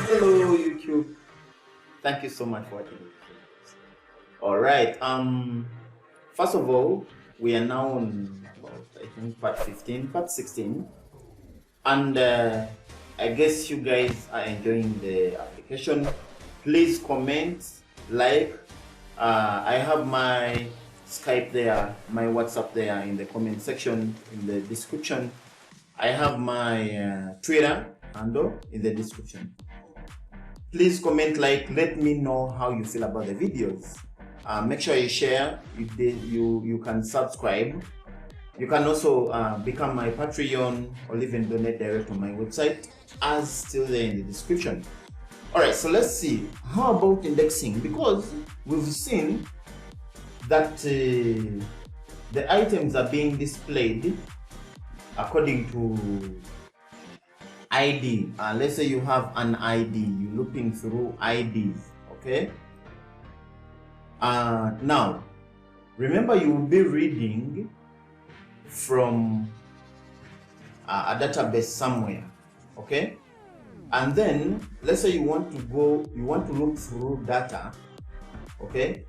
Hello YouTube. Thank you so much for watching. All right. First of all, we are now on about, I think, part 15, part 16, and I guess you guys are enjoying the application. Please comment, like. I have my Skype there, my WhatsApp there in the comment section, in the description. I have my Twitter handle in the description. Please comment, like, let me know how you feel about the videos. Make sure you share. You can subscribe. You can also become my Patreon or even donate direct on my website, as still there in the description. All right, so let's see. How about indexing? Because we've seen that the items are being displayed according to ID. Let's say you have an ID, you're looking through IDs, okay? Now, remember, you will be reading from a database somewhere, okay? And then, let's say you want to look through data, okay?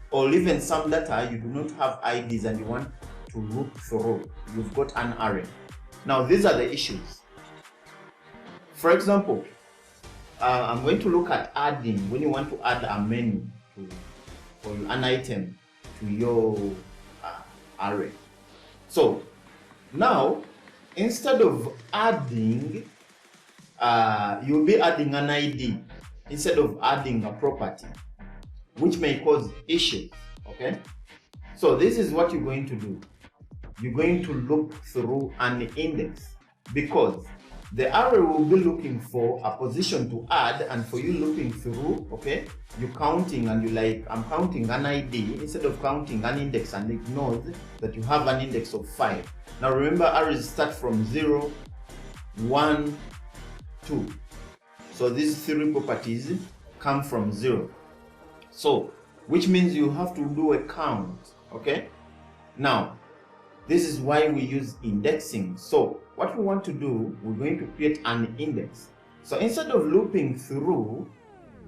Or even some data, you do not have IDs and you want to look through. You've got an array. Now, these are the issues. For example, I'm going to look at adding, when you want to add a menu or an item to your array. So now, instead of adding, you'll be adding an ID instead of adding a property, which may cause issues, okay? So this is what you're going to do. You're going to look through an index, because the array will be looking for a position to add, and for you looking through, okay, you're counting and you're like, I'm counting an ID instead of counting an index, and ignores that you have an index of 5. Now remember, arrays start from 0, 1, 2. So these three properties come from 0. So, which means you have to do a count, okay? Now, this is why we use indexing. So, what we want to do, we're going to create an index. So, instead of looping through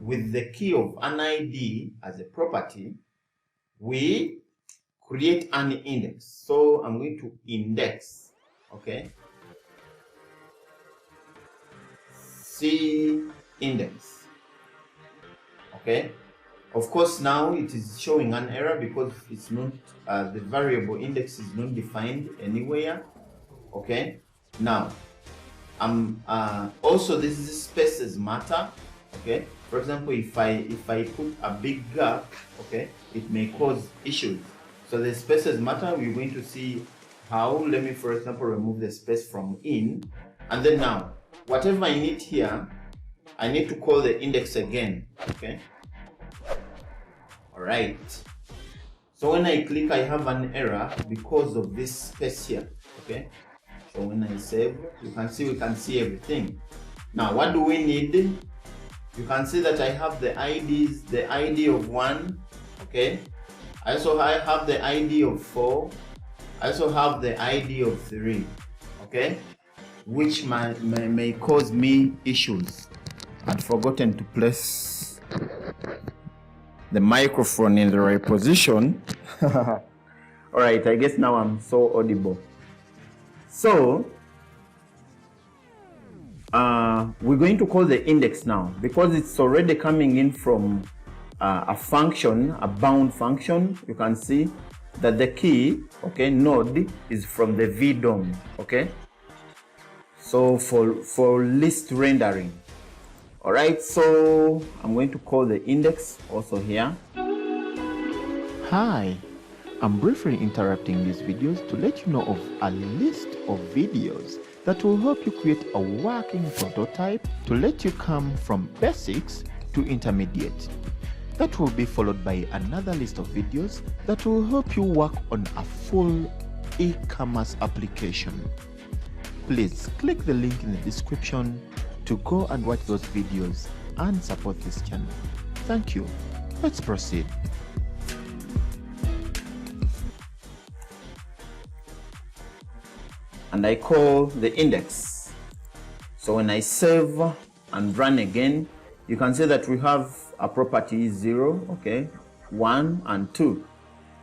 with the key of an ID as a property, we create an index. So, I'm going to index, okay? C index, okay? Of course, now it is showing an error because it's not, the variable index is not defined anywhere, okay? Now, also these spaces matter, okay? For example, if I put a big gap, okay, it may cause issues. So the spaces matter. We're going to see how. Let me, for example, remove the space from in, and then now, whatever I need here, I need to call the index again, okay? All right. So when I click, I have an error because of this space here, okay? So when I save, you can see, we can see everything. Now, what do we need? You can see that I have the IDs, the ID of 1, okay? I have the ID of 4. I also have the ID of 3, okay? Which may cause me issues. I'd forgotten to place the microphone in the right position. All right, I guess now I'm so audible. So, we're going to call the index now, because it's already coming in from a function, a bound function. You can see that the key, okay, node is from the VDOM, okay? So for list rendering. All right, so I'm going to call the index also here. Hi, I'm briefly interrupting these videos to let you know of a list of videos that will help you create a working prototype to let you come from basics to intermediate. That will be followed by another list of videos that will help you work on a full e-commerce application. Please click the link in the description to go and watch those videos and support this channel. Thank you. Let's proceed. And I call the index. So when I save and run again, you can see that we have a property 0, okay, 1 and 2.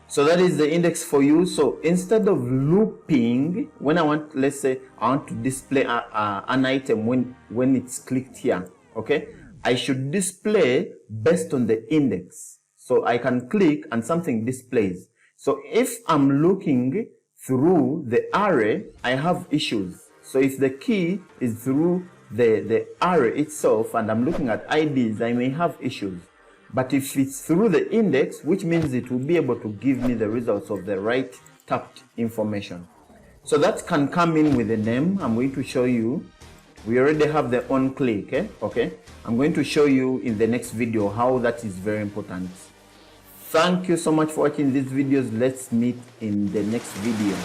So that is the index for you. So instead of looping, when I want, let's say I want to display an item when it's clicked here, okay, I should display based on the index. So I can click and something displays. So if I'm looking through the array, I have issues. So if the key is through the array itself and I'm looking at IDs, I may have issues. But if it's through the index, which means it will be able to give me the results of the right tapped information. So that can come in with a name. I'm going to show you. We already have the on click, okay? I'm going to show you in the next video how that is very important. Thank you so much for watching these videos. Let's meet in the next video.